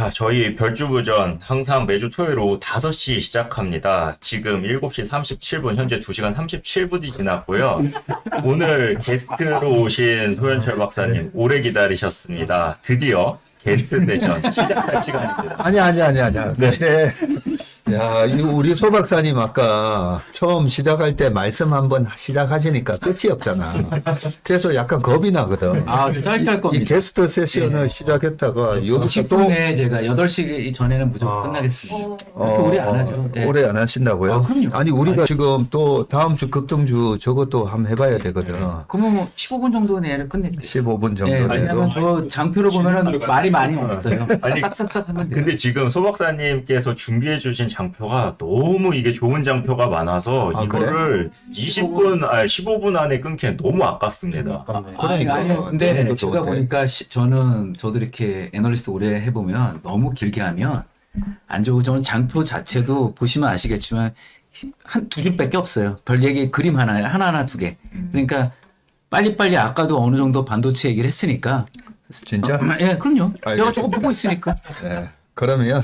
자, 저희 별주부전 항상 매주 토요일 오후 5시 시작합니다. 지금 7시 37분, 현재 2시간 37분이 지났고요. 오늘 게스트로 오신 소연철 박사님, 오래 기다리셨습니다. 드디어 게스트 세션 시작할 시간입니다. 아니야. 네. 야, 이거 우리 소 박사님 아까 처음 시작할 때 말씀 한번 시작하시니까 끝이 없잖아. 그래서 약간 겁이 나거든. 아, 좀 짧게 할 이 겁니다. 게스트 세션을 시작했다가 여기서 또 10분에 제가 8시 전에는 무조건 끝나겠습니다. 그렇게 오래 안 하죠. 네. 오래 안 하신다고요? 아, 그럼요. 아니, 우리가 지금 또 다음 주 급등주 저것도 한번 해봐야 되거든. 그러면 뭐 15분 정도 내로 끝낼게요. 15분 정도 네, 내로. 왜냐면 저 장표를 보면은 말이 많이 없어요. 아니, 싹싹싹 하면 돼요. 근데 지금 소 박사님께서 준비해 주신 장표가 너무 이게 좋은 장표가 많아서 아, 이거를 15분 안에 끊기엔 너무 아깝습니다. 아니요. 근데 그래도 제가 좋은데. 보니까 저도 이렇게 애널리스트 오래 해보면 너무 길게 하면 안 좋고 저는 장표 자체도 보시면 아시겠지만 한 두 줄밖에 없어요. 별 얘기 그림 하나 두 개. 그러니까 빨리빨리 아까도 어느 정도 반도체 얘기를 했으니까. 진짜? 예, 그럼요. 제가 알겠습니다. 저거 보고 있으니까. 네. 그러면,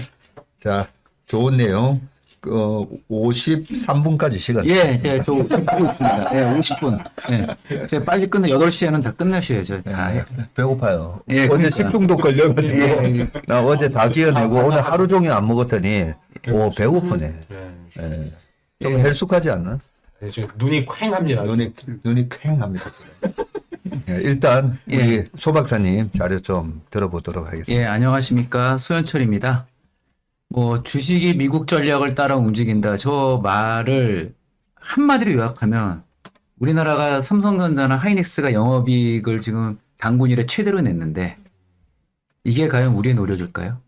자, 좋은 내용. 53분까지 시간. 예, 예, 저 보고 있습니다. 예, 50분. 예. 제가 빨리 8시에는 다 끝내셔야죠. 다. 배고파요. 예, 어제 그러니까. 식중독 걸려가지고 예. 나 어제 다 기어내고 오늘 하루 종일 안 먹었더니 오 배고프네. 예. 좀 헬쑥하지 않나? 네, 지금 눈이 퀭합니다. 눈이 퀭합니다. 예, 일단 우리 예. 소 박사님 자료 좀 들어보도록 하겠습니다. 예, 안녕하십니까. 소연철입니다. 주식이 미국 전략을 따라 움직인다. 저 말을 한마디로 요약하면 우리나라가 삼성전자나 하이닉스가 영업이익을 지금 단군일에 최대로 냈는데 이게 과연 우리의 노력일까요?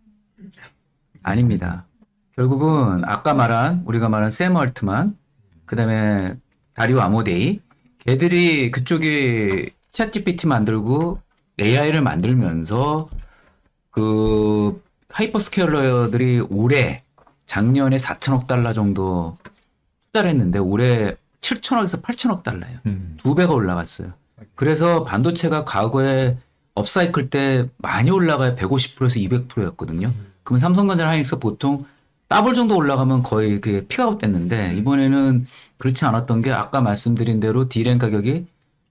아닙니다. 결국은 우리가 말한 샘 얼트만, 그 다음에 다리오 아모데이, 걔들이 그쪽이 챗GPT 만들고 AI를 만들면서 하이퍼스케일러들이 작년에 4천억 달러 정도 투자를 했는데 올해 7천억에서 8천억 달러예요. 2배가 올라갔어요. 그래서 반도체가 과거에 업사이클 때 많이 올라가야 150%에서 200%였거든요. 그러면 삼성전자 하이닉스가 보통 더블 정도 올라가면 거의 그게 픽아웃 됐는데 이번에는 그렇지 않았던 게 아까 말씀드린 대로 D램 가격이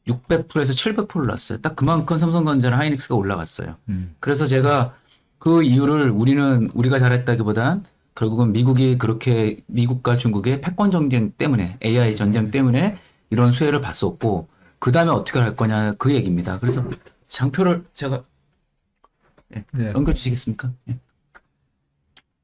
600%에서 700% 올랐어요. 딱 그만큼 삼성전자나 하이닉스가 올라갔어요. 그래서 제가 그 이유를 우리가 잘했다기보단 결국은 미국과 중국의 패권 전쟁 때문에 AI 전쟁 때문에 이런 수혜를 봤었고 그 다음에 어떻게 할 거냐 그 얘기입니다. 그래서 장표를 제가 넘겨주시겠습니까? 예.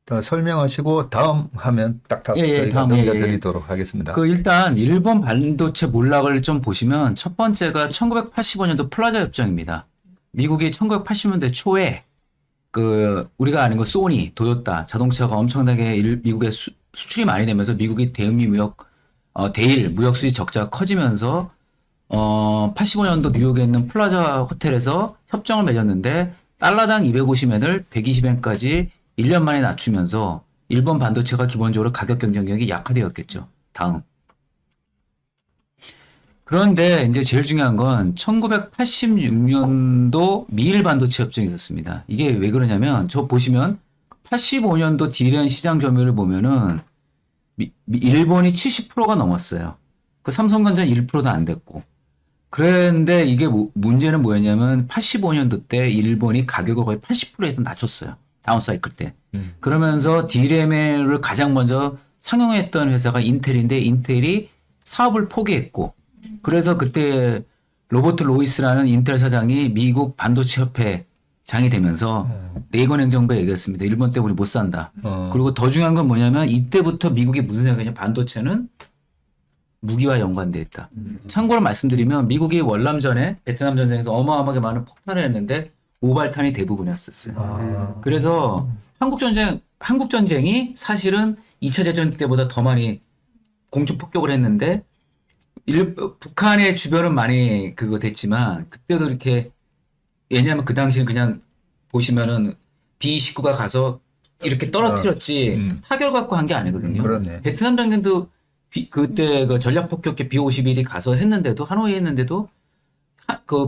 다 설명하시고 다음 화면 딱딱 예, 저희가 다음, 넘겨드리도록 하겠습니다. 일단 일본 반도체 몰락을 좀 보시면 첫 번째가 1985년도 플라자 협정입니다. 미국이 1980년대 초에 우리가 아는 거 소니, 도요타 자동차가 엄청나게 미국에 수출이 많이 되면서 미국이 대일 무역 수지 적자가 커지면서 85년도 뉴욕에 있는 플라자 호텔에서 협정을 맺었는데 달러당 250엔을 120엔까지 1년 만에 낮추면서 일본 반도체가 기본적으로 가격 경쟁력이 약화되었겠죠. 다음. 그런데 이제 제일 중요한 건 1986년도 미일 반도체 협정이 있었습니다. 이게 왜 그러냐면 저 보시면 85년도 D램 시장 점유율을 보면은 일본이 70%가 넘었어요. 그 삼성전자는 1%도 안 됐고. 그런데 이게 문제는 뭐였냐면 85년도 때 일본이 가격을 거의 80%에서 낮췄어요. 다운사이클 때. 그러면서 D램을 가장 먼저 상용했던 회사가 인텔인데 인텔이 사업을 포기했고 그래서 그때 로버트 로이스라는 인텔 사장이 미국 반도체 협회 장이 되면서 레이건 행정부에 얘기했습니다. 일본 때문에 못 산다. 그리고 더 중요한 건 뭐냐면 이때부터 미국이 무슨 생각이냐 반도체는 무기와 연관돼 있다. 참고로 말씀드리면 미국이 월남전에 베트남 전쟁에서 어마어마하게 많은 폭탄을 했는데 오발탄이 대부분이었었어요. 그래서 한국 전쟁이 사실은 2차 대전 때보다 더 많이 공중 폭격을 했는데 북한의 주변은 많이 됐지만 그때도 이렇게 왜냐하면 그 당시는 그냥 보시면은 B-29가 가서 이렇게 떨어뜨렸지 타결 갖고 한 게 아니거든요. 그러네. 베트남 전쟁도 그때 전략 폭격기 B-51이 가서 했는데도 하노이 했는데도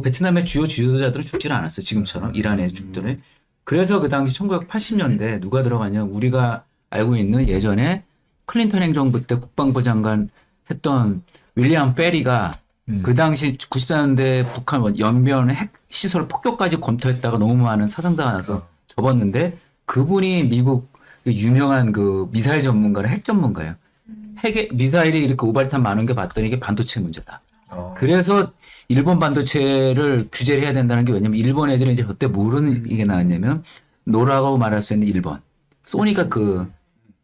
베트남의 주요 지도자들은 죽지는 않았어요. 지금처럼 이란의 죽들을. 그래서 그 당시 1980년대 누가 들어가냐 우리가 알고 있는 예전에 클린턴 행정부 때 국방부 장관 했던 윌리엄 페리가 그 당시 94년대 북한 연변 핵 시설 폭격까지 검토했다가 너무 많은 사상자가 나서 접었는데 그분이 미국 그 유명한 그 미사일 전문가는 핵 전문가예요. 핵에 미사일이 이렇게 오발탄 많은 게 봤더니 이게 반도체 문제다. 그래서 일본 반도체를 규제를 해야 된다는 게 왜냐면 일본 애들은 이제 그때 모르는 이게 나왔냐면 노라고 말할 수 있는 일본. 소니가 그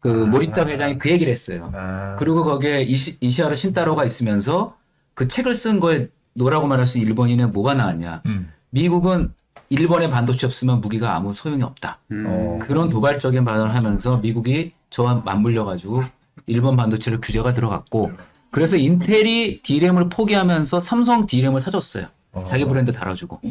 모리타 회장이 그 얘기를 했어요. 그리고 거기에 이시하루 신타로가 있으면서 그 책을 쓴 거에 노라고 말할 수 있는 일본인은 뭐가 나왔냐. 미국은 일본에 반도체 없으면 무기가 아무 소용이 없다. 그런 도발적인 발언을 하면서 미국이 저와 맞물려가지고 일본 반도체를 규제가 들어갔고 그래서 인텔이 D램을 포기하면서 삼성 D램을 사줬어요. 자기 브랜드 달아주고.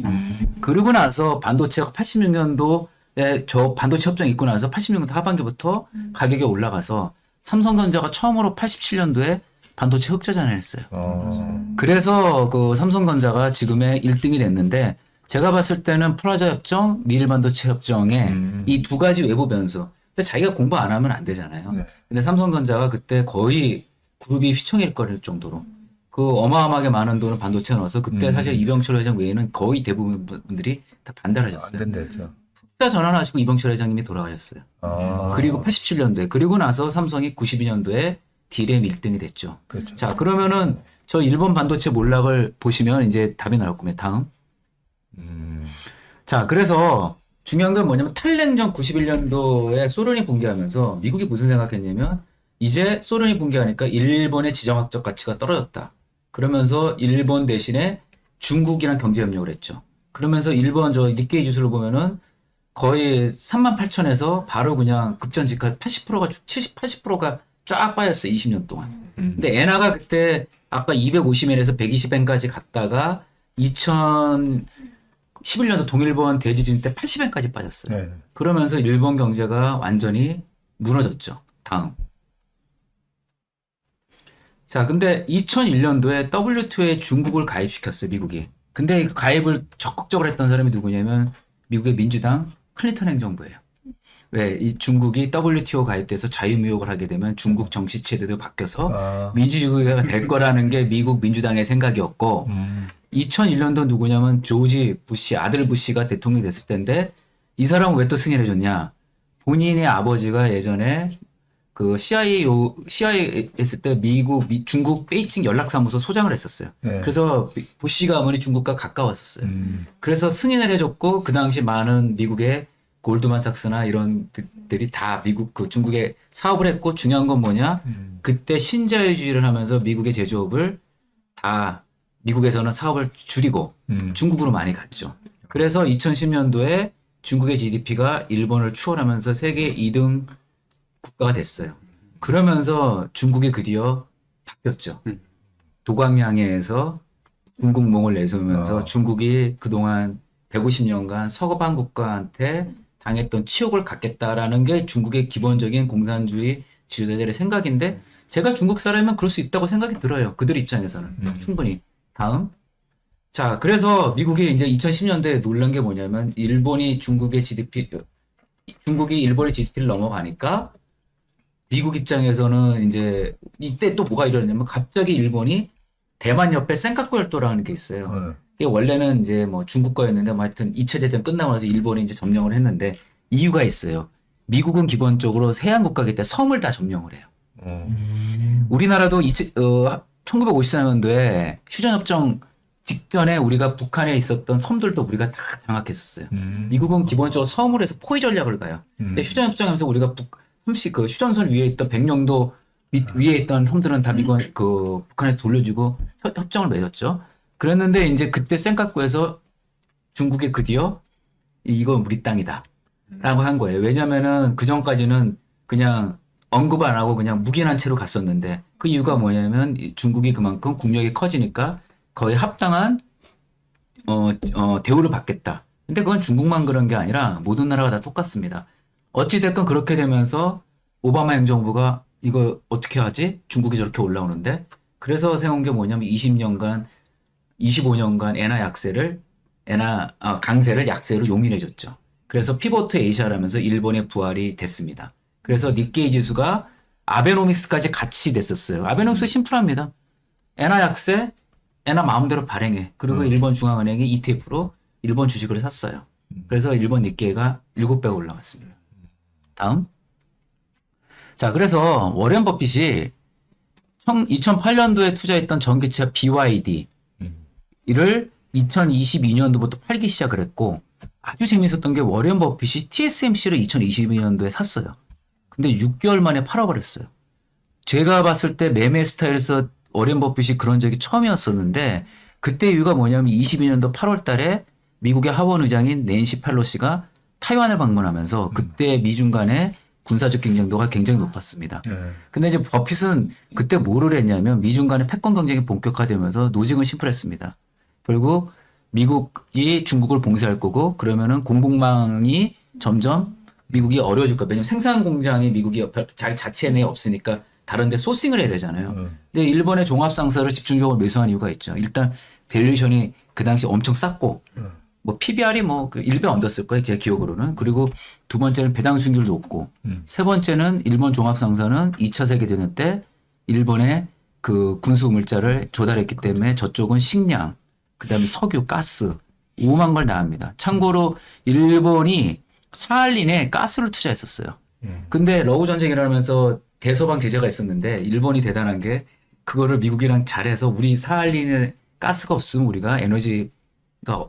그러고 나서 반도체가 86년도에 저 반도체 협정 있고 나서 86년도 하반기부터 가격이 올라가서 삼성전자가 처음으로 87년도에 반도체 흑자전을 했어요. 그래서 그 삼성전자가 지금의 1등이 됐는데 제가 봤을 때는 프라자 협정, 미일 반도체 협정에 이 두 가지 외부 변수. 근데 자기가 공부 안 하면 안 되잖아요. 근데 삼성전자가 그때 거의 그룹이 휘청일 거릴 정도로 그 어마어마하게 많은 돈을 반도체에 넣어서 그때 사실 이병철 회장 외에는 거의 대부분 분들이 다 반달하셨어요. 안 된다죠. 흑자 전환하시고 이병철 회장님이 돌아가셨어요. 그리고 87년도에 그리고 나서 삼성이 92년도에 D램 1등이 됐죠. 그렇죠. 자 그러면은 저 일본 반도체 몰락을 보시면 이제 답이 나올 겁니다. 다음. 자 그래서 중요한 건 뭐냐면 탈냉전 91년도에 소련이 붕괴하면서 미국이 무슨 생각했냐면 이제 소련이 붕괴하니까 일본의 지정학적 가치가 떨어졌다. 그러면서 일본 대신에 중국이랑 경제협력을 했죠. 그러면서 일본 저 니케이 지수를 보면은 거의 38,000에서 바로 그냥 급전직하 80%가 80%가 쫙 빠졌어요. 20년 동안. 근데 엔화가 그때 아까 250엔에서 120엔까지 갔다가 2011년도 동일본 대지진 때 80엔까지 빠졌어요. 네. 그러면서 일본 경제가 완전히 무너졌죠. 다음. 자, 근데 2001년도에 WTO에 중국을 가입시켰어요, 미국이. 근데 그 가입을 적극적으로 했던 사람이 누구냐면 미국의 민주당 클린턴 행정부예요. 왜? 이 중국이 WTO 가입돼서 자유무역을 하게 되면 중국 정치 체제도 바뀌어서 민주주의가 될 거라는 게 미국 민주당의 생각이었고 2001년도 누구냐면 조지 부시, 아들 부시가 대통령이 됐을 때인데 이 사람은 왜 또 승인해 줬냐? 본인의 아버지가 예전에 그 CIA 했을 때 중국 베이징 연락사무소 소장을 했었어요. 네. 그래서 부시 가문이 중국과 가까웠었어요. 그래서 승인을 해줬고 그 당시 많은 미국의 골드만삭스나 이런 들이 다 미국 그 중국에 사업을 했고 중요한 건 뭐냐? 그때 신자유주의를 하면서 미국의 제조업을 다 미국에서는 사업을 줄이고 중국으로 많이 갔죠. 그래서 2010년도에 중국의 GDP가 일본을 추월하면서 세계 2등 국가가 됐어요. 그러면서 중국이 드디어 바뀌었죠. 도광양해에서 중국몽을 내세우면서 중국이 그동안 150년간 서방 국가한테 당했던 치욕을 갖겠다라는 게 중국의 기본적인 공산주의 지도자들의 생각인데 제가 중국 사람이면 그럴 수 있다고 생각이 들어요. 그들 입장에서는 충분히. 다음. 자, 그래서 미국이 이제 2010년대에 놀란 게 뭐냐면 중국이 일본의 GDP를 넘어가니까 미국 입장에서는 이제 이때 또 뭐가 일어났냐면 갑자기 일본이 대만 옆에 센카쿠 열도라는 게 있어요. 이게 원래는 이제 뭐 중국 거였는데 뭐 하여튼 2차 대전 끝나고 나서 일본이 이제 점령을 했는데 이유가 있어요. 미국은 기본적으로 해양 국가이기 때문에 섬을 다 점령을 해요. 우리나라도 1954년도에 휴전협정 직전에 우리가 북한에 있었던 섬들도 우리가 다 장악했었어요. 미국은 기본적으로 섬으로 해서 포위 전략을 가요. 근데 휴전협정하면서 우리가 그 휴전선 위에 있던 백령도 위에 있던 섬들은 다 북한에 돌려주고 협정을 맺었죠. 그랬는데 이제 그때 센카쿠에서 중국이 드디어 이건 우리 땅이다 라고 한 거예요. 왜냐면은 그 전까지는 그냥 언급 안 하고 그냥 묵인한 채로 갔었는데 그 이유가 뭐냐면 중국이 그만큼 국력이 커지니까 거의 합당한 대우를 받겠다. 근데 그건 중국만 그런 게 아니라 모든 나라가 다 똑같습니다. 어찌됐건 그렇게 되면서 오바마 행정부가 이거 어떻게 하지? 중국이 저렇게 올라오는데 그래서 세운 게 뭐냐면 25년간 강세를 약세로 용인해 줬죠. 그래서 피보트 에이시아라면서 일본의 부활이 됐습니다. 그래서 니케이 지수가 아베노믹스까지 같이 됐었어요. 아베노믹스 심플합니다. 엔화 약세, 엔화 마음대로 발행해. 그리고 일본 중앙은행이 ETF로 일본 주식을 샀어요. 그래서 일본 니케이가 7배가 올라갔습니다. 다음. 자, 그래서 워렌 버핏이 2008년도에 투자했던 전기차 BYD 이를 2022년도부터 팔기 시작을 했고, 아주 재미있었던 게 워렌 버핏이 TSMC를 2022년도에 샀어요. 근데 6개월 만에 팔아버렸어요. 제가 봤을 때 매매 스타일에서 워렌 버핏이 그런 적이 처음이었었는데, 그때 이유가 뭐냐면 22년도 8월 달에 미국의 하원 의장인 낸시 펠로시가 타이완을 방문하면서 그때 미중 간의 군사적 경쟁도가 굉장히 높았습니다. 근데 이제 버핏은 그때 뭐를 했냐면 미중 간의 패권 경쟁이 본격화되면서 노직은 심플했습니다. 결국 미국이 중국을 봉쇄할 거고, 그러면은 공급망이 점점 미국이 어려워질 거예요. 왜냐면 생산 공장이 미국이 자기 자체 내에 없으니까 다른 데 소싱을 해야 되잖아요. 근데 일본의 종합상사를 집중적으로 매수한 이유가 있죠. 일단 밸류에이션이 그 당시 엄청 쌌고, 뭐 PBR이 뭐 그 1배 언더였을 거예요. 제 기억으로는. 그리고 두 번째는 배당 수익률도 높고, 세 번째는 일본 종합상사는 2차 세계대전 때 일본의 그 군수 물자를 조달했기 때문에 저쪽은 식량, 그다음에 석유, 가스, 오만 걸 다 합니다. 참고로 일본이 사할린에 가스를 투자했었어요. 근데 러우 전쟁이 일어나면서 대서방 제재가 있었는데 일본이 대단한 게 그거를 미국이랑 잘해서 우리 사할린에 가스가 없으면 우리가 에너지가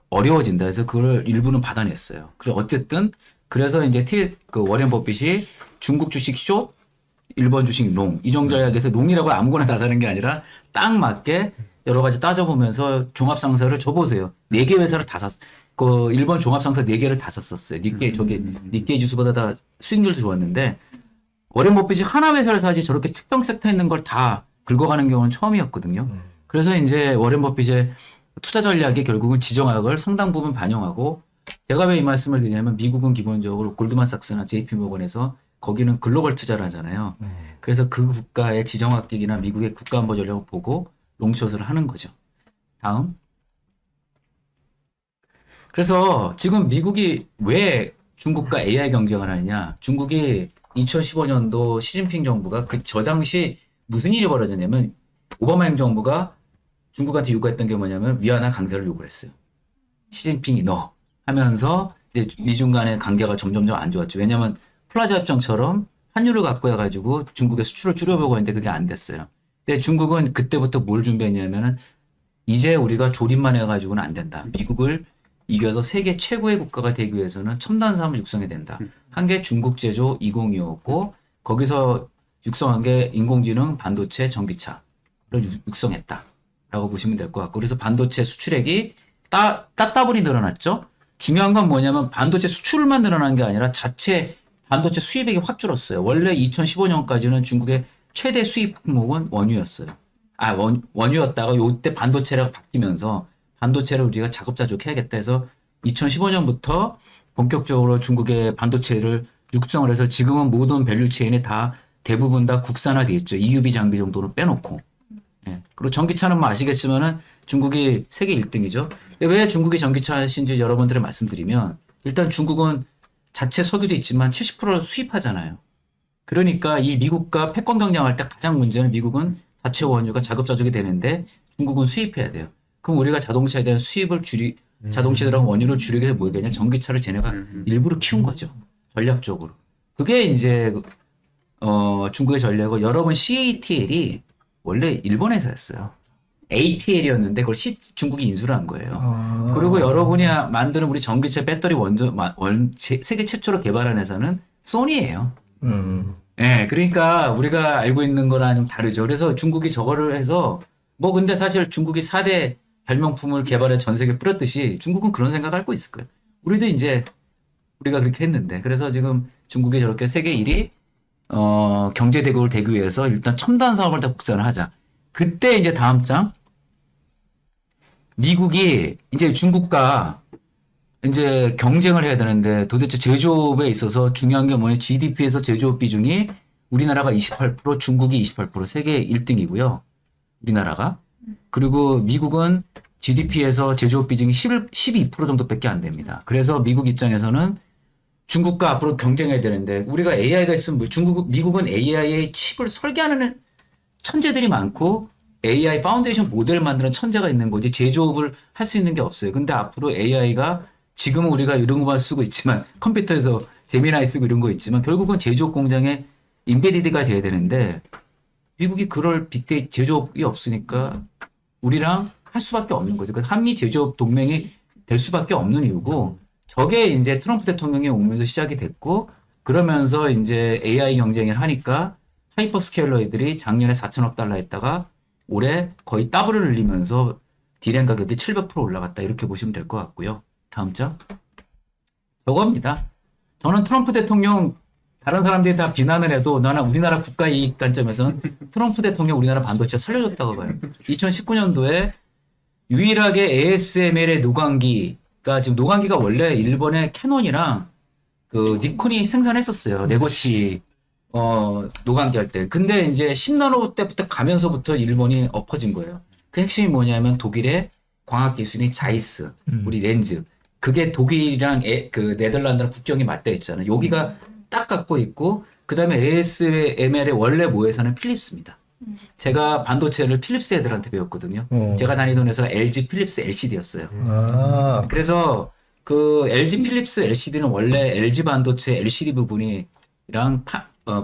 어려워진다. 그래서 그걸 일부는 받아냈어요. 그래서 어쨌든 그래서 이제 그 워렌 버핏이 중국 주식 숏, 일본 주식 롱 이 정도 전략에서 롱이라고 아무거나 다 사는 게 아니라 딱 맞게 여러 가지 따져보면서 종합상사를 줘보세요. 4개 회사를 다 샀어요. 그 일본 종합상사 4개를 다 샀었어요. 니케이, 니케이 지수보다 다 수익률도 좋았는데, 워렌 버핏이 하나 회사를 사지 저렇게 특정 섹터에 있는 걸 다 긁어가는 경우는 처음이었거든요. 그래서 이제 워렌 버핏의 투자 전략이 결국은 지정학을 상당 부분 반영하고, 제가 왜 이 말씀을 드리냐면 미국은 기본적으로 골드만삭스나 JP모건에서 거기는 글로벌 투자를 하잖아요. 그래서 그 국가의 지정학기기나 미국의 국가안보 전략을 보고 롱숏을 하는 거죠. 다음. 그래서 지금 미국이 왜 중국과 AI 경쟁을 하느냐. 중국이 2015년도 시진핑 정부가 저 당시 무슨 일이 벌어졌냐면 오바마 행정부가 중국한테 요구했던 게 뭐냐면 위안화 강세를 요구를 했어요. 시진핑이 너 하면서 이제 미중 간의 관계가 점점점 안 좋았죠. 왜냐하면 플라자 협정처럼 환율을 갖고 해가지고 중국의 수출을 줄여보고 했는데 그게 안 됐어요. 근데 중국은 그때부터 뭘 준비했냐면은 이제 우리가 조립만 해가지고는 안 된다. 미국을 이겨서 세계 최고의 국가가 되기 위해서는 첨단 산업을 육성해야 된다. 한 게 중국 제조 2025였고 거기서 육성한 게 인공지능, 반도체, 전기차를 육성했다라고 보시면 될 것 같고, 그래서 반도체 수출액이 따따블이 늘어났죠. 중요한 건 뭐냐면 반도체 수출만 늘어난 게 아니라 자체 반도체 수입액이 확 줄었어요. 원래 2015년까지는 중국의 최대 수입 품목은 원유였어요. 원유였다가 요때 반도체라고 바뀌면서 반도체를 우리가 자급자족해야겠다 해서 2015년부터 본격적으로 중국의 반도체를 육성을 해서 지금은 모든 밸류체인에 다 대부분 다 국산화되어 있죠. EUV 장비 정도는 빼놓고. 예. 그리고 전기차는 뭐 아시겠지만은 중국이 세계 1등이죠. 왜 중국이 전기차신지 여러분들이 말씀드리면, 일단 중국은 자체 석유도 있지만 70%를 수입하잖아요. 그러니까 이 미국과 패권 경쟁할 때 가장 문제는 미국은 자체 원유가 자급자족이 되는데 중국은 수입해야 돼요. 그럼 우리가 자동차에 대한 수입을 자동차랑 원유를 줄이기 위해서 뭐 되냐? 전기차를 쟤네가 일부러 키운 거죠. 전략적으로. 그게 이제 중국의 전략이고, 여러분 CATL이 원래 일본 회사였어요. ATL이었는데 그걸 중국이 인수를 한 거예요. 그리고 여러분이 만드는 우리 전기차 배터리 세계 최초로 개발한 회사는 소니예요. 네, 그러니까 우리가 알고 있는 거랑 좀 다르죠. 그래서 중국이 저거를 해서 뭐 근데 사실 중국이 4대 발명품을 개발해 전 세계에 뿌렸듯이 중국은 그런 생각 할 거 있을 거예요. 우리도 이제 우리가 그렇게 했는데, 그래서 지금 중국이 저렇게 세계 1위 경제 대국을 되기 위해서 일단 첨단 사업을 다 국산을 하자. 그때 이제 다음 장, 미국이 이제 중국과 이제 경쟁을 해야 되는데 도대체 제조업에 있어서 중요한 게 뭐냐? GDP에서 제조업 비중이 우리나라가 28%, 중국이 28%, 세계 1등이고요. 우리나라가. 그리고 미국은 GDP에서 제조업 비중이 12% 정도밖에 안 됩니다. 그래서 미국 입장에서는 중국과 앞으로 경쟁해야 되는데 우리가 AI가 있으면 미국은 AI의 칩을 설계하는 천재들이 많고 AI 파운데이션 모델을 만드는 천재가 있는 거지 제조업을 할 수 있는 게 없어요. 근데 앞으로 AI가 지금은 우리가 이런 것만 쓰고 있지만 컴퓨터에서 제미나이 쓰고 이런 거 있지만 결국은 제조업 공장에 인베디드가 돼야 되는데 미국이 그럴 빅데이터 제조업이 없으니까 우리랑 할 수밖에 없는 거죠. 그 한미 제조업 동맹이 될 수밖에 없는 이유고 저게 이제 트럼프 대통령이 오면서 시작이 됐고 그러면서 이제 AI 경쟁을 하니까 하이퍼스케일러 애들이 작년에 4천억 달러 했다가 올해 거의 더블을 늘리면서 디램 가격이 700% 올라갔다 이렇게 보시면 될 것 같고요. 다음 장. 저겁니다. 저는 트럼프 대통령 다른 사람들이 다 비난을 해도 나는 우리나라 국가 이익 관점에서는 트럼프 대통령 우리나라 반도체 살려줬다고 봐요. 2019년도에 유일하게 ASML의 노광기가 지금 노광기가 원래 일본의 캐논이랑 그 니콘이 생산했었어요. 레고시 노광기 할 때. 근데 이제 10나노 때부터 가면서부터 일본이 엎어진 거예요. 그 핵심이 뭐냐면 독일의 광학 기술이 자이스, 우리 렌즈. 그게 독일이랑 그 네덜란드랑 국경이 맞닿아 있잖아요. 여기가 딱 갖고 있고 그다음에 ASML의 원래 모회사는 필립스입니다. 제가 반도체를 필립스 애들한테 배웠거든요. 제가 다니던 회사가 LG 필립스 LCD였어요. 아, 그래서 그 LG 필립스 LCD는 원래 LG 반도체 LCD 부분이랑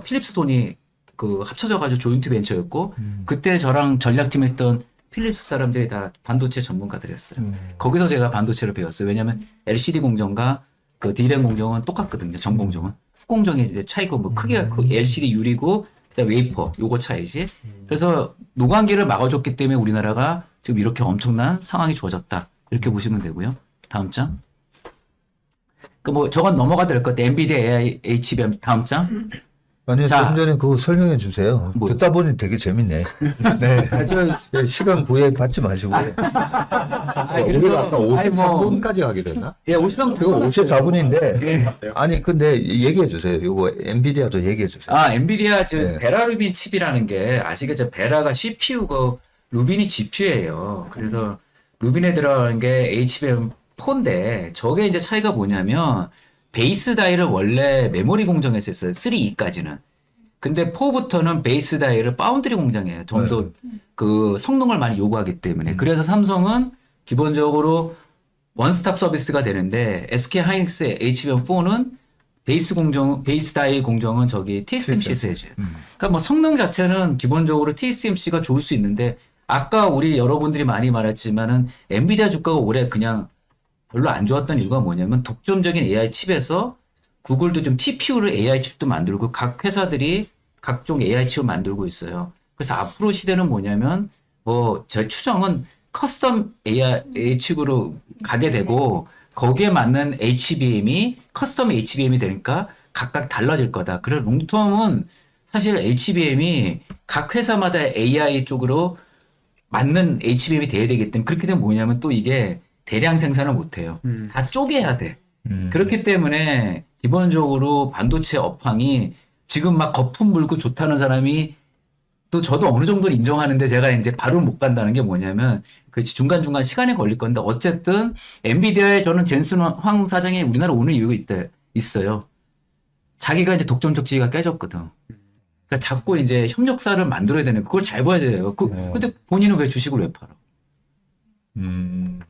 필립스 돈이 그 합쳐져가지고 조인트 벤처였고 그때 저랑 전략팀 했던 필립스 사람들이 다 반도체 전문가들이었어요. 거기서 제가 반도체를 배웠어요. 왜냐하면 LCD 공정과 그 D램 공정은 똑같거든요. 전 공정은. 후 공정이 이제 차이고 뭐 크기가 그 LCD 유리고 그다음 웨이퍼 요거 차이지. 그래서 노광기를 막아줬기 때문에 우리나라가 지금 이렇게 엄청난 상황이 주어졌다. 이렇게 보시면 되고요. 다음 장. 그 뭐 저건 넘어가 될 것 같아요. 엔비디아 AI HBM 다음 장. 아니, 자. 좀 전에 그거 설명해 주세요. 뭐. 듣다 보니 되게 재밌네. 네. 저 시간 구애 받지 마시고. 우리가 아까 53분까지 하게 됐나? 예, 53분. 이거 54분인데. 예. 아니, 근데 얘기해 주세요. 이거 엔비디아도 얘기해 주세요. 아, 엔비디아 네. 베라 루빈 칩이라는 게 아시겠죠? 베라가 CPU고 루빈이 GPU예요. 그래서 루빈에 들어가는 게 HBM4인데 저게 이제 차이가 뭐냐면 베이스 다이를 원래 메모리 공정에서 했어요. 3E까지는. 근데 4부터는 베이스 다이를 파운드리 공장이에요. 좀 더 그 성능을 많이 요구하기 때문에. 그래서 삼성은 기본적으로 원스톱 서비스가 되는데 SK 하이닉스 HBM4는 베이스 다이 공정은 저기 TSMC에서 해줘요. 그러니까 뭐 성능 자체는 기본적으로 TSMC가 좋을 수 있는데 아까 우리 여러분들이 많이 말했지만은 엔비디아 주가가 올해 그냥 별로 안 좋았던 이유가 뭐냐면 독점적인 AI 칩에서 구글도 좀 TPU를 AI 칩도 만들고 각 회사들이 각종 AI 칩을 만들고 있어요. 그래서 앞으로 시대는 뭐냐면 뭐 제 추정은 커스텀 AI 칩으로 가게 되고 거기에 맞는 HBM이 커스텀 HBM이 되니까 각각 달라질 거다. 그래서 롱텀은 사실 HBM이 각 회사마다 AI 쪽으로 맞는 HBM이 돼야 되기 때문에 그렇게 되면 뭐냐면 또 이게 대량 생산을 못 해요. 다 쪼개야 돼. 그렇기 때문에 기본적으로 반도체 업황이 지금 막 거품 불고 좋다는 사람이 또 저도 어느 정도 인정하는데 제가 이제 바로 못 간다는 게 뭐냐면 그 중간중간 시간이 걸릴 건데 어쨌든 엔비디아에 저는 젠슨 황 사장이 우리나라 오는 이유가 있어요. 자기가 이제 독점적 지위가 깨졌거든. 그러니까 자꾸 이제 협력사를 만들어야 되는 그걸 잘 봐야 돼요. 근데 본인은 왜 주식을 왜 팔아?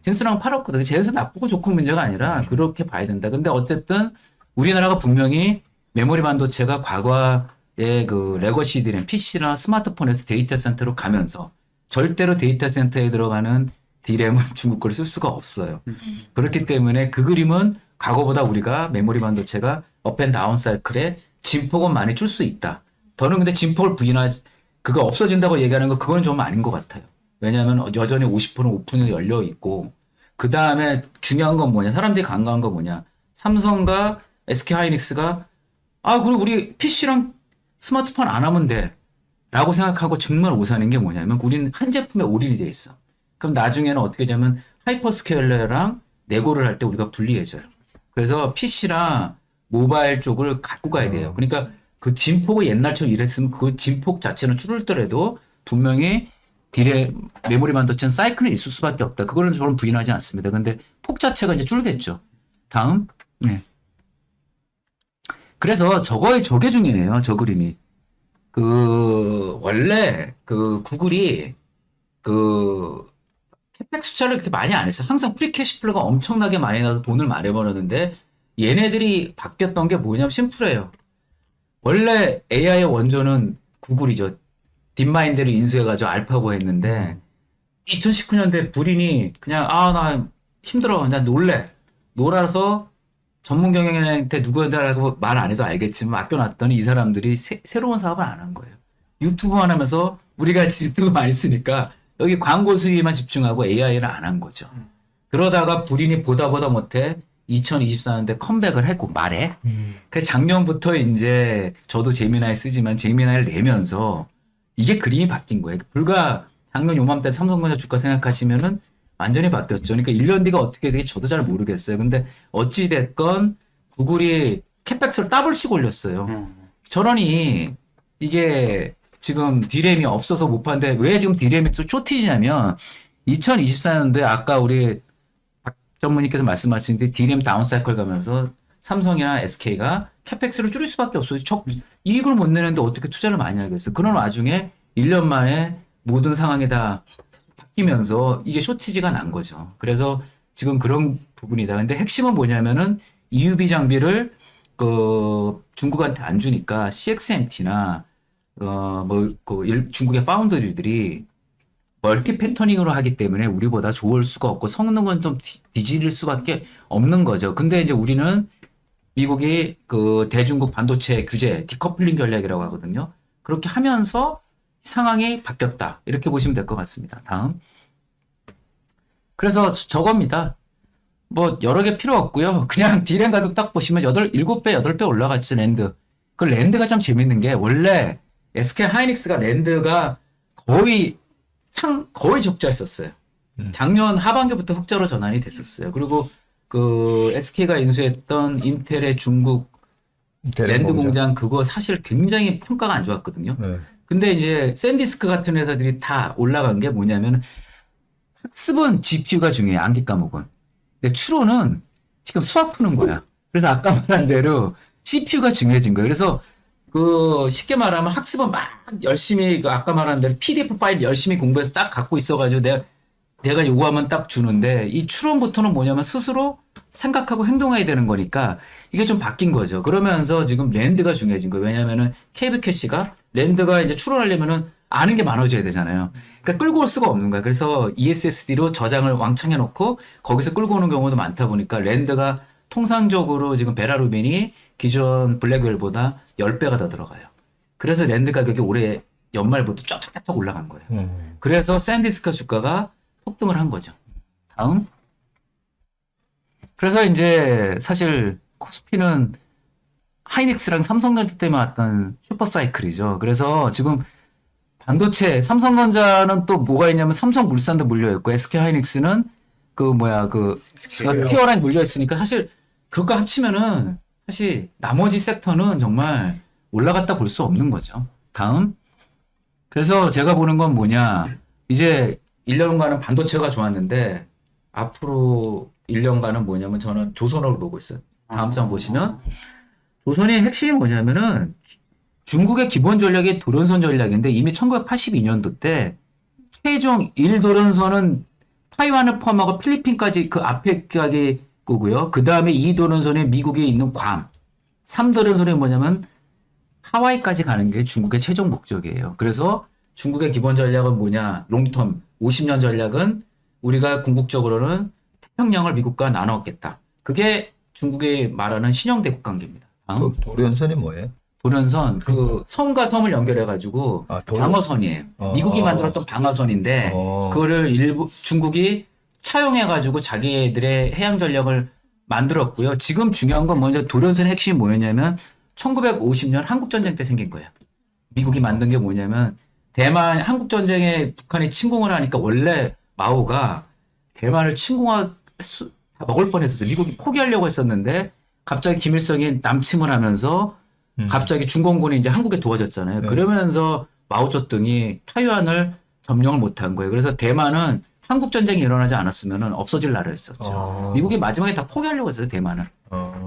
젠슨랑 팔았거든. 제에서 나쁘고 좋고 문제가 아니라 그렇게 봐야 된다. 근데 어쨌든 우리나라가 분명히 메모리 반도체가 과거의 그 레거시 D램, PC나 스마트폰에서 데이터 센터로 가면서 절대로 데이터 센터에 들어가는 D램은 중국 걸 쓸 수가 없어요. 그렇기 때문에 그 그림은 과거보다 우리가 메모리 반도체가 업앤다운 사이클에 진폭은 많이 줄 수 있다. 더는 근데 진폭을 그거 없어진다고 얘기하는 거 그건 좀 아닌 것 같아요. 왜냐하면 여전히 50%는 오픈이 열려 있고 그 다음에 중요한 건 뭐냐 사람들이 간과한 건 뭐냐 삼성과 SK 하이닉스가 그리고 우리 PC랑 스마트폰 안 하면 돼 라고 생각하고 정말 오사는 게 뭐냐면 우리는 한 제품에 올인이 돼 있어. 그럼 나중에는 어떻게 하냐면 하이퍼스케일러랑 내고를 할 때 우리가 분리해져요. 그래서 PC랑 모바일 쪽을 갖고 가야 돼요. 그러니까 그 진폭을 옛날처럼 이랬으면 그 진폭 자체는 줄을더라도 분명히 딜의 메모리 반도체는 사이클은 있을 수밖에 없다. 그거는 저는 부인하지 않습니다. 근데 폭 자체가 이제 줄겠죠. 다음. 네. 그래서 저게 중요해요. 저 그림이. 원래 구글이 캐펙 숫자를 그렇게 많이 안 했어요. 항상 프리캐시플로가 엄청나게 많이 나서 돈을 많이 벌었는데 얘네들이 바뀌었던 게 뭐냐면 심플해요. 원래 AI의 원조는 구글이죠. 딥마인드를 인수해가지고 알파고 했는데 2019년도에 불인이 그냥 나 힘들어. 난 놀아서 전문 경영인한테 누구다라고 말 안 해도 알겠지만 맡겨놨더니 이 사람들이 새로운 사업을 안 한 거예요. 유튜브만 하면서 우리가 유튜브 많이 쓰니까 여기 광고 수익에만 집중하고 AI를 안 한 거죠. 그러다가 불인이 보다 못해 2024년도에 컴백을 했고 말해. 그래서 작년부터 이제 저도 제미나이 쓰지만 제미나이를 내면서 이게 그림이 바뀐 거예요. 불과 작년 요맘때 삼성전자 주가 생각하시면은 완전히 바뀌었죠. 그러니까 1년 뒤가 어떻게 될지 저도 잘 모르겠어요. 근데 어찌됐건 구글이 캐펙스를 더블씩 올렸어요. 저러니 이게 지금 디램이 없어서 못 파는데 왜 지금 디램이 또 쇼티지냐면 2024년도에 아까 우리 박 전무님께서 말씀하신 데 디램 다운사이클 가면서 삼성이나 SK가 캐펙스를 줄일 수밖에 없어요. 이익을 못 내는데 어떻게 투자를 많이 하겠어요. 그런 와중에 1년 만에 모든 상황이 다 바뀌면서 이게 쇼티지가 난 거죠. 그래서 지금 그런 부분이다. 근데 핵심은 뭐냐면은 EUV 장비를 중국한테 안 주니까 CXMT나 중국의 파운드리들이 멀티 패터닝으로 하기 때문에 우리보다 좋을 수가 없고 성능은 좀 뒤질 수밖에 없는 거죠. 근데 이제 우리는 미국이 대중국 반도체 규제 디커플링 전략이라고 하거든요. 그렇게 하면서 상황이 바뀌었다. 이렇게 보시면 될 것 같습니다. 다음. 그래서 저겁니다. 뭐 여러 개 필요 없고요. 그냥 디램 가격 딱 보시면 7배, 8배 올라갔죠, 랜드. 그 랜드가 참 재밌는 게 원래 SK 하이닉스가 랜드가 거의 적자했었어요. 작년 하반기부터 흑자로 전환이 됐었어요. 그리고 SK가 인수했던 인텔의 중국 랜드 공장 그거 사실 굉장히 평가가 안 좋았거든요. 네. 근데 이제 샌디스크 같은 회사들이 다 올라간 게 뭐냐면 학습은 GPU가 중요해. 암기 과목은. 근데 추론은 지금 수학 푸는 거야. 그래서 아까 말한 대로 CPU가 중요해진 거예요. 그래서 쉽게 말하면 학습은 막 열심히 아까 말한 대로 PDF 파일 열심히 공부해서 딱 갖고 있어가지고 내가 요구하면 딱 주는데 이 추론부터는 뭐냐면 스스로 생각하고 행동해야 되는 거니까 이게 좀 바뀐 거죠. 그러면서 지금 랜드가 중요해진 거예요. 왜냐면은 케이블 캐시가 랜드가 이제 추론하려면은 아는 게 많아져야 되잖아요. 그러니까 끌고 올 수가 없는 거야. 그래서 ESSD로 저장을 왕창 해놓고 거기서 끌고 오는 경우도 많다 보니까 랜드가 통상적으로 지금 베라루빈이 기존 블랙웰보다 10배가 더 들어가요. 그래서 랜드 가격이 올해 연말부터 쫙쫙쫙 올라간 거예요. 그래서 샌디스크 주가가 폭등을 한 거죠. 다음. 그래서 이제 사실 코스피는 하이닉스랑 삼성전자 때문에 왔던 슈퍼사이클이죠. 그래서 지금 반도체 삼성전자는 또 뭐가 있냐면 삼성물산도 물려있고 SK 하이닉스는 스퀘어라인 물려있으니까 사실 그것과 합치면은 사실 나머지 섹터는 정말 올라갔다 볼 수 없는 거죠. 다음. 그래서 제가 보는 건 뭐냐. 이제 1년간은 반도체가 좋았는데 앞으로 1년간은 뭐냐면 저는 조선업을 보고 있어요. 다음 장 보시면 조선의 핵심이 뭐냐면은 중국의 기본 전략이 도련선 전략인데 이미 1982년도 때 최종 1도련선은 타이완을 포함하고 필리핀까지 그 앞에 가게 거고요. 그 다음에 2도련선에 미국에 있는 괌, 3도련선이 뭐냐면 하와이까지 가는 게 중국의 최종 목적이에요. 그래서 중국의 기본 전략은 뭐냐? 롱텀 50년 전략은 우리가 궁극적으로는 태평양을 미국과 나눴겠다. 그게 중국이 말하는 신형대국 관계입니다. 도련선이 뭐예요? 도련선 섬과 섬을 연결해 가지고 방어선이에요. 미국이 만들었던 방어선인데 그거를 중국이 차용해 가지고 자기들의 해양 전략을 만들었고요. 지금 중요한 건 먼저 도련선의 핵심이 뭐였냐면 1950년 한국 전쟁 때 생긴 거예요. 미국이 만든 게 뭐냐면 대만 한국 전쟁에 북한이 침공을 하니까 원래 마오가 대만을 먹을 뻔했었어요. 미국이 포기하려고 했었는데 갑자기 김일성이 남침을 하면서 갑자기 중공군이 이제 한국에 도와줬잖아요. 그러면서 마오쩌둥이 타이완을 점령을 못한 거예요. 그래서 대만은 한국 전쟁이 일어나지 않았으면 없어질 나라였었죠. 미국이 마지막에 다 포기하려고 했어요, 대만을.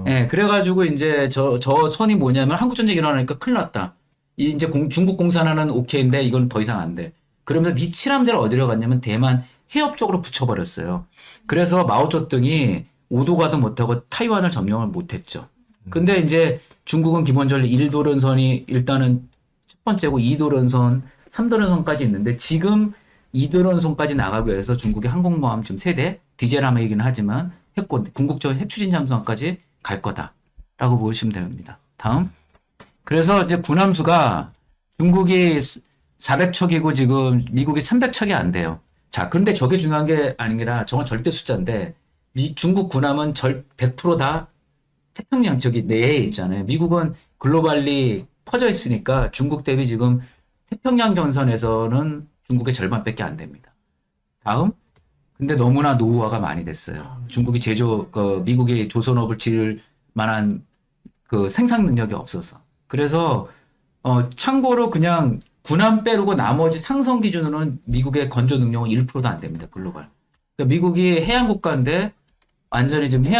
예, 그래가지고 이제 저 선이 뭐냐면 한국 전쟁이 일어나니까 큰일 났다. 이제 중국 공산화는 오케이인데 이건 더 이상 안 돼. 그러면서 미칠함대를 어디로 갔냐면 대만 해협 쪽으로 붙여버렸어요. 그래서 마오쩌둥이 5도 가도 못하고 타이완을 점령을 못했죠. 근데 이제 중국은 기본적으로 1도련선이 일단은 첫 번째고 2도련선, 3도련선까지 있는데 지금 2도련선까지 나가기 위해서 중국의 항공모함 지금 세대 디젤함이긴 하지만 궁극적 핵추진 잠수함까지 갈 거다라고 보시면 됩니다. 다음. 그래서 이제 군함수가 중국이 400척이고 지금 미국이 300척이 안 돼요. 자, 근데 저게 중요한 게 아니라 저건 절대 숫자인데 중국 군함은 100%다 태평양 저기 내에 있잖아요. 미국은 글로벌리 퍼져 있으니까 중국 대비 지금 태평양 전선에서는 중국의 절반밖에 안 됩니다. 다음. 근데 너무나 노후화가 많이 됐어요. 중국이 미국이 조선업을 지을 만한 그 생산 능력이 없어서. 그래서 참고로 그냥 군함 빼르고 나머지 상성 기준으로는 미국의 건조 능력은 1%도 안 됩니다. 글로벌. 그러니까 미국이 해양 국가인데 완전히 지금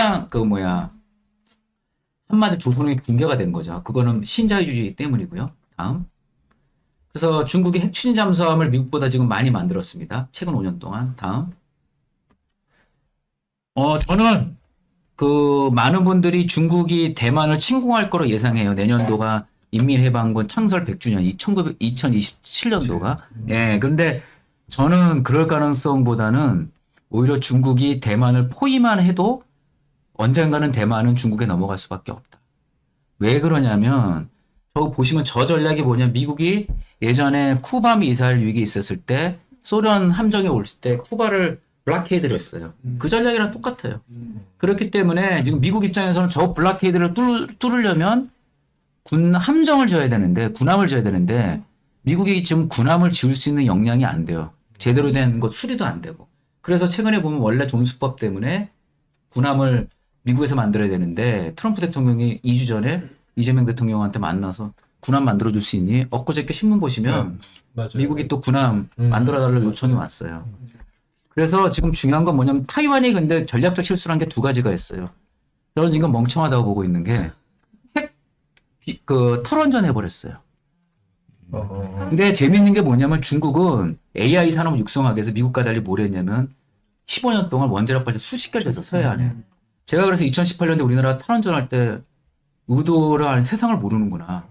한마디 조선이 붕괴가 된 거죠. 그거는 신자유주의 때문이고요. 다음. 그래서 중국이 핵추진 잠수함을 미국보다 지금 많이 만들었습니다. 최근 5년 동안. 다음. 저는 많은 분들이 중국이 대만을 침공할 거로 예상해요. 내년도가 인민해방군 창설 100주년, 2027년도가. 예, 그런데 저는 그럴 가능성보다는 오히려 중국이 대만을 포위만 해도 언젠가는 대만은 중국에 넘어갈 수밖에 없다. 왜 그러냐면, 저거 보시면 저 전략이 뭐냐면, 미국이 예전에 쿠바 미사일 위기 있었을 때, 소련 함정이 올 때 쿠바를 블락헤이드를 했어요. 그 전략이랑 똑같아요. 그렇기 때문에 지금 미국 입장에서는 저 블락헤이드를 뚫으려면 군 함정을 지어야 되는데, 군함을 지어야 되는데, 미국이 지금 군함을 지을 수 있는 역량이 안 돼요. 제대로 된 것 수리도 안 되고. 그래서 최근에 보면 원래 존스법 때문에 군함을 미국에서 만들어야 되는데, 트럼프 대통령이 2주 전에 이재명 대통령한테 만나서 군함 만들어줄 수 있니? 엊그저께 신문 보시면 미국이 또 군함 만들어달라고 요청이 왔어요. 그래서 지금 중요한 건 뭐냐면 타이완이 근데 전략적 실수를 한 게 두 가지가 있어요. 저는 지금 멍청하다고 보고 있는 게 탈원전 해버렸어요. 근데 재밌는 게 뭐냐면 중국은 AI 산업을 육성하기 위해서 미국과 달리 뭘 했냐면 15년 동안 원자력 발전 수십 개를 해서 서해안에. 제가 그래서 2018년에 우리나라 탈원전 할 때 의도를 세상을 모르는구나.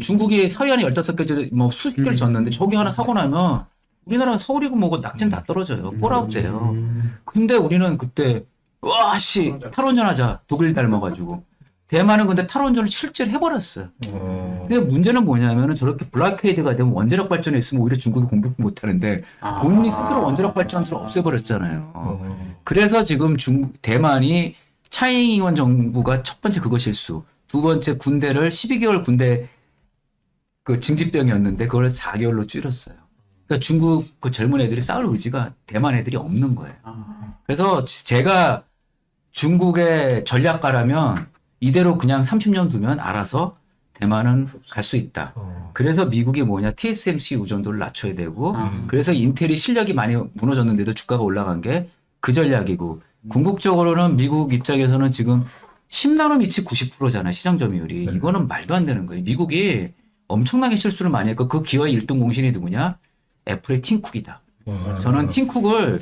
중국이 서해안에 15개 뭐 수십 개를 졌는데 저기 하나 사고 나면 우리나라는 서울이고 뭐고 낙진 다 떨어져요. 폴아웃돼요. 근데 우리는 그때 탈원전 하자. 독일 닮아가지고. 대만은 근데 탈원전을 실제로 해버렸어요. 근데 문제는 뭐냐면은 저렇게 블락헤이드가 되면 원자력 발전에 있으면 오히려 중국이 공격 못 하는데 본인이 스스로 원자력 발전소를 없애버렸잖아요. 그래서 지금 대만이 차이잉원 정부가 첫 번째 그거 실수. 두 번째 군대를 12개월 군대 그 징집병이었는데 그걸 4개월로 줄였어요. 그러니까 중국 그 젊은 애들이 싸울 의지가 대만 애들이 없는 거예요. 그래서 제가 중국의 전략가라면 이대로 그냥 30년 두면 알아서 대만은 갈 수 있다. 그래서 미국이 뭐냐 TSMC 의존도를 낮춰야 되고 그래서 인텔이 실력이 많이 무너졌는데도 주가가 올라간 게 그 전략이고 궁극적으로는 미국 입장에서는 지금 10나노미치 90%잖아요. 시장 점유율이. 이거는 말도 안 되는 거예요. 미국이 엄청나게 실수를 많이 했고 그 기어의 1등 공신이 누구냐? 애플의 팀쿡이다. 저는 팀쿡을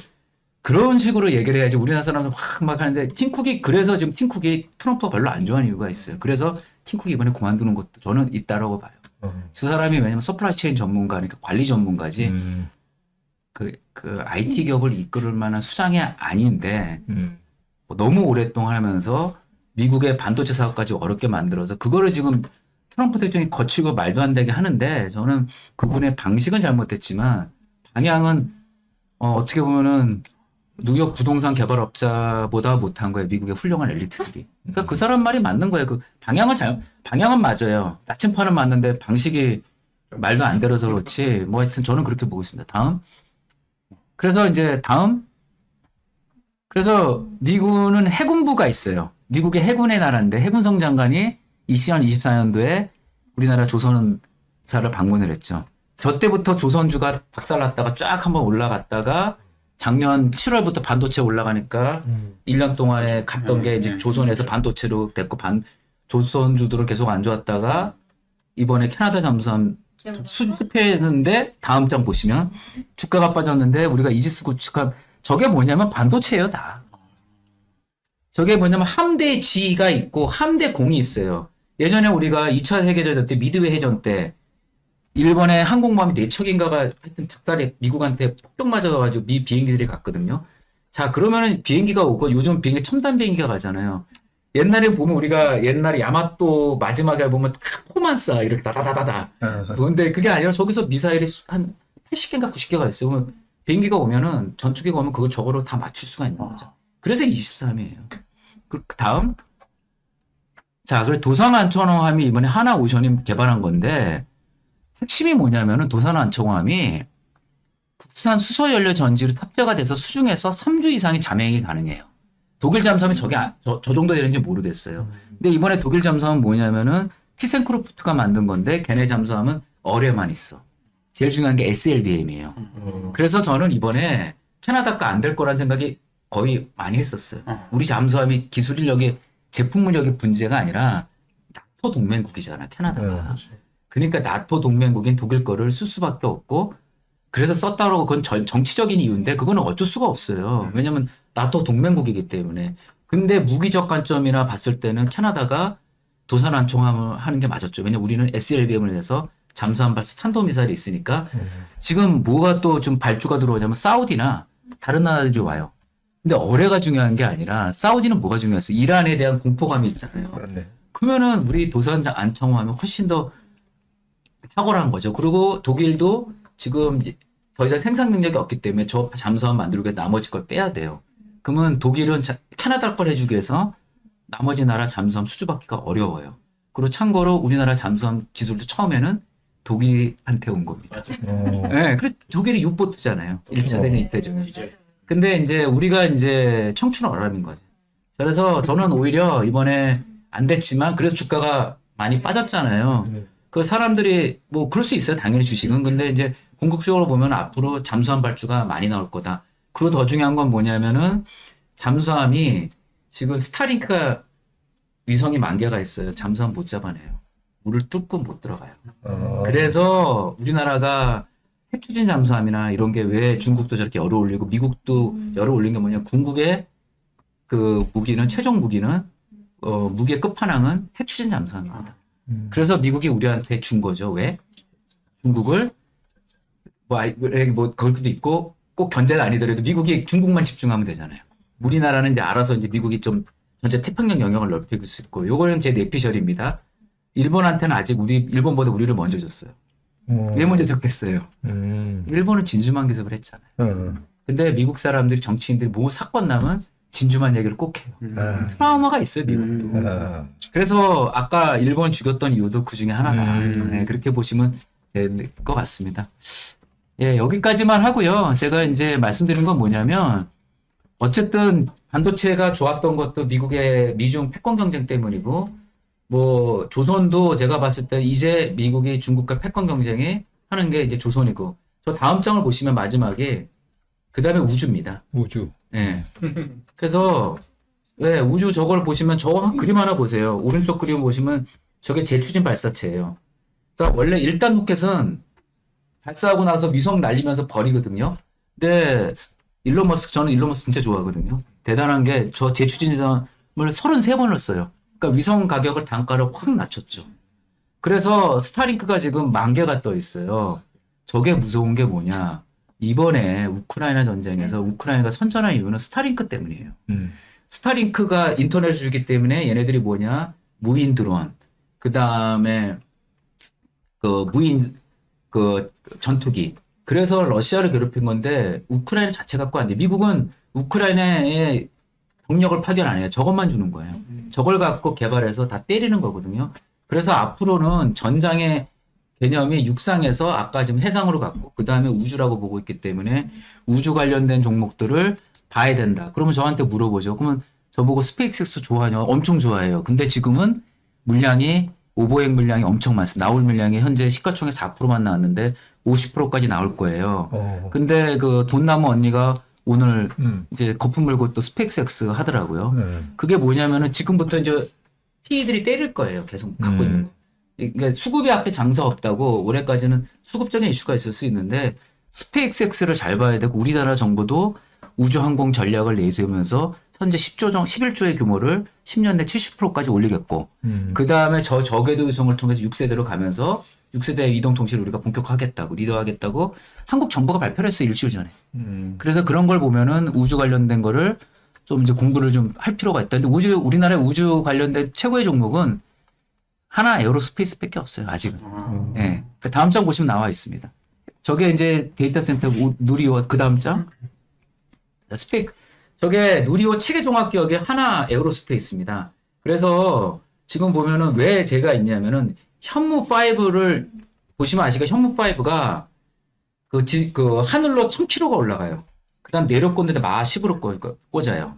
그런 식으로 얘기를 해야지 우리나라 사람들 막 하는데 그래서 지금 팀쿡이 트럼프가 별로 안 좋아하는 이유가 있어요. 그래서 팀쿡이 이번에 그만두는 것도 저는 있다라고 봐요. 두 사람이 왜냐면 서플라이 체인 전문가니까 관리 전문가지 그 IT 기업을 이끌을 만한 수장이 아닌데 너무 오랫동안 하면서 미국의 반도체 사업까지 어렵게 만들어서 그거를 지금 트럼프 대통령이 거치고 말도 안 되게 하는데 저는 그분의 방식은 잘못됐지만 방향은 어떻게 보면은 뉴욕 부동산 개발업자보다 못한 거예요. 미국의 훌륭한 엘리트들이. 그러니까 그 사람 말이 맞는 거예요. 그 방향은 맞아요. 나침판은 맞는데 방식이 말도 안 들어서 그렇지. 뭐 하여튼 저는 그렇게 보고 있습니다. 다음. 그래서 이제 그래서 미군은 해군부가 있어요. 미국의 해군의 나라인데 해군성 장관이 2024년도에 우리나라 조선사를 방문을 했죠. 저 때부터 조선주가 박살났다가 쫙 한번 올라갔다가 작년 7월부터 반도체 올라가니까 1년 동안에 갔던 게 이제 조선에서 반도체로 됐고 조선주들은 계속 안 좋았다가 이번에 캐나다 잠수함 수집했는데 다음 장 보시면 주가가 빠졌는데 우리가 이지스 구축한 저게 뭐냐면 반도체예요 다. 저게 뭐냐면 함대 지가 있고 함대 공이 있어요. 예전에 우리가 2차 세계대전 때 미드웨이 해전 때 일본의 항공모함이 4척인가가 하여튼 작살에 미국한테 폭격 맞아가지고 미 비행기들이 갔거든요. 자, 그러면은 비행기가 오고 요즘 비행기 첨단 비행기가 가잖아요. 옛날에 보면 우리가 옛날에 야마토 마지막에 보면 포만 쏴 이렇게 다다다다다. 그런데 그게 아니라 저기서 미사일이 한 80개인가 90개가 있어요. 그러면 비행기가 오면은 전투기가 오면 그걸 저거로 다 맞출 수가 있는 거죠. 그래서 23이에요. 그 다음. 자, 그래 도산안천호함이 이번에 하나오션이 개발한 건데 핵심이 뭐냐면은 도산안천호함이 국산 수소연료 전지로 탑재가 돼서 수중에서 3주 이상의 잠행이 가능해요. 독일 잠수함이 저 정도 되는지 모르겠어요. 근데 이번에 독일 잠수함은 뭐냐면은 티센크루프트가 만든 건데 걔네 잠수함은 어뢰만 있어. 제일 중요한 게 SLBM이에요. 그래서 저는 이번에 캐나다가 안 될 거란 생각이 거의 많이 했었어요. 우리 잠수함이 기술력이 제품력의 문제가 아니라 나토 동맹국이잖아, 캐나다가. 그러니까 나토 동맹국인 독일 거를 쓸 수밖에 없고 그래서 썼다고 그건 정치적인 이유인데 그거는 어쩔 수가 없어요. 왜냐면 나토 동맹국이기 때문에. 근데 무기적 관점이나 봤을 때는 캐나다가 도산안총함을 하는 게 맞았죠. 왜냐면 우리는 SLBM을 해서 잠수함 발사 탄도미사일이 있으니까 지금 뭐가 또 좀 발주가 들어오냐면 사우디나 다른 나라들이 와요. 근데 어뢰가 중요한 게 아니라 사우디는 뭐가 중요했어요? 이란에 대한 공포감이 있잖아요. 그러면은 우리 도산안총함이 훨씬 더 탁월한 거죠. 그리고 독일도 지금 더 이상 생산 능력이 없기 때문에 저 잠수함 만들기 위해서 나머지 걸 빼야 돼요. 그러면 독일은 캐나다 걸 해주기 위해서 나머지 나라 잠수함 수주받기가 어려워요. 그리고 참고로 우리나라 잠수함 기술도 처음에는 독일한테 온 겁니다. 네, 그리고 독일이 U보트잖아요. 1차 대전, 2차 대전. 근데 이제 우리가 이제 청춘 어람인 거죠. 그래서 저는 오히려 이번에 안 됐지만 그래서 주가가 많이 빠졌잖아요. 그 사람들이 뭐 그럴 수 있어요. 당연히 주식은. 근데 이제 궁극적으로 보면 앞으로 잠수함 발주가 많이 나올 거다. 그리고 더 중요한 건 뭐냐면은 잠수함이 지금 스타링크가 위성이 10,000개가 있어요. 잠수함 못 잡아내요. 물을 뚫고 못 들어가요. 그래서 우리나라가 핵추진 잠수함이나 이런 게 왜 중국도 저렇게 열을 올리고 미국도 열을 올린 게 뭐냐. 궁극의 그 무기는 최종 무기는 무기의 끝판왕은 핵추진 잠수함입니다. 그래서 미국이 우리한테 준 거죠. 왜? 중국을 뭐 거기도 있고 꼭 견제가 아니더라도 미국이 중국만 집중하면 되잖아요. 우리나라는 이제 알아서 이제 미국이 좀 전체 태평양 영역을 넓히고 있고 요거는 제 내피셜입니다. 일본한테는 아직 일본보다 우리를 먼저 줬어요. 왜 먼저 줬겠어요? 일본은 진주만 기습을 했잖아요. 근데 미국 사람들이 정치인들이 뭐 사건 나면 진주만 얘기를 꼭 해요. 트라우마가 있어요, 미국도. 그래서 아까 일본 죽였던 이유도 그 중에 하나다. 네, 그렇게 보시면 될 것 같습니다. 예, 여기까지만 하고요. 제가 이제 말씀드린 건 뭐냐면 어쨌든 반도체가 좋았던 것도 미중 패권 경쟁 때문이고 뭐 조선도 제가 봤을 때 이제 미국이 중국과 패권 경쟁이 하는 게 이제 조선이고 저 다음 장을 보시면 마지막에 그 다음에 우주입니다. 우주. 예. 그래서 왜 우주 저걸 보시면 저 그림 하나 보세요. 오른쪽 그림 보시면 저게 제추진 발사체예요. 그러니까 원래 1단 로켓은 발사하고 나서 위성 날리면서 버리거든요. 근데 저는 일론 머스크 진짜 좋아하거든요. 대단한 게 저 제추진함을 33번을 써요. 그러니까 위성 가격을 단가를 확 낮췄죠. 그래서 스타링크가 지금 10,000개가 떠 있어요. 저게 무서운 게 뭐냐. 이번에 우크라이나 전쟁에서 우크라이나가 선전한 이유는 스타링크 때문이에요. 스타링크가 인터넷을 주기 때문에 얘네들이 뭐냐. 무인 드론, 그 다음에 그 무인 그 전투기. 그래서 러시아를 괴롭힌 건데 우크라이나 자체 갖고 안 돼. 미국은 우크라이나에 병력을 파견 안 해요. 저것만 주는 거예요. 저걸 갖고 개발해서 다 때리는 거거든요. 그래서 앞으로는 전장의 개념이 육상에서 아까 지금 해상으로 갔고 그 다음에 우주라고 보고 있기 때문에 우주 관련된 종목들을 봐야 된다. 그러면 저한테 물어보죠. 그러면 저보고 스페이스X 좋아하냐? 엄청 좋아해요. 근데 지금은 물량이 오버행 물량이 엄청 많습니다. 나올 물량이 현재 시가총액 4%만 나왔는데 50%까지 나올 거예요. 근데 그 돈 남은 언니가 오늘 이제 거품 물고 또 스페이스X 하더라고요. 그게 뭐냐면은 지금부터 이제 PE들이 때릴 거예요. 계속 갖고 있는 거. 그러니까 수급이 앞에 장사 없다고 올해까지는 수급적인 이슈가 있을 수 있는데 스페이스X를 잘 봐야 되고 우리나라 정부도 우주항공 전략을 내세우면서 현재 11조의 규모를 10년 내 70%까지 올리겠고 그 다음에 저궤도 위성을 통해서 6세대로 가면서 6세대 이동통신을 우리가 본격화하겠다고 리더하겠다고 한국 정부가 발표를 했어요. 일주일 전에. 그래서 그런 걸 보면은 우주 관련된 거를 좀 이제 공부를 좀 할 필요가 있다. 근데 우리나라의 우주 관련된 최고의 종목은 하나 에어로스페이스밖에 없어요. 아직은. 예. 그 다음 장 보시면 나와 있습니다. 저게 이제 데이터 센터 누리호 그 다음 장. 저게 누리호 체계 종합 기업의 하나 에어로스페이스입니다. 그래서 지금 보면은 왜 제가 있냐면은 현무 5를 보시면 아시겠지만 현무 5가 그 하늘로 1000km가 올라가요. 그다음 내려꽂는데 마 10으로 꽂아요.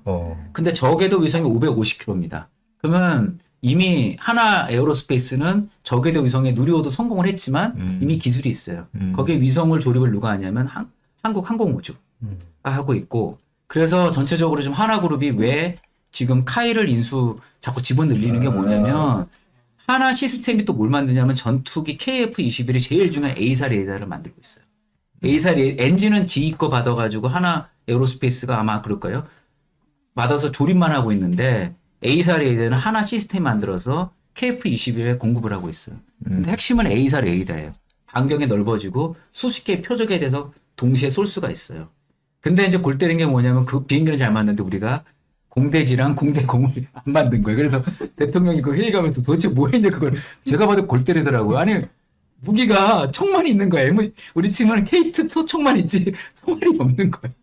근데 저궤도 위성이 550km입니다. 그러면 이미 하나 에어로스페이스는 저궤도 위성에 누리호도 성공을 했지만 이미 기술이 있어요. 거기에 위성을 조립을 누가 하냐면 한국 항공우주가 하고 있고 그래서 전체적으로 지금 하나그룹이 왜 지금 카이를 자꾸 집어 늘리는 게 뭐냐면 하나 시스템이 또 뭘 만드냐면 전투기 KF-21이 제일 중요한 A사 레이더를 만들고 있어요. A사 엔진은 GE 거 받아가지고 하나 에어로스페이스가 아마 그럴 거예요. 받아서 조립만 하고 있는데 A사 레이더는 하나 시스템 만들어서 KF-21에 공급을 하고 있어요. 근데 핵심은 A사 레이더예요. 반경이 넓어지고 수십 개의 표적에 대해서 동시에 쏠 수가 있어요. 근데 이제 골 때리는 게 뭐냐면 그 비행기는 잘 맞는데 우리가 공대지랑 공대공을 안 만든 거예요. 그래서 대통령이 그 회의 가면서 도대체 뭐 했냐 그걸 제가 봐도 골 때리더라고요. 아니 무기가 총만 있는 거예요. 우리 친구는 K2 총만 있지 총알이 없는 거예요.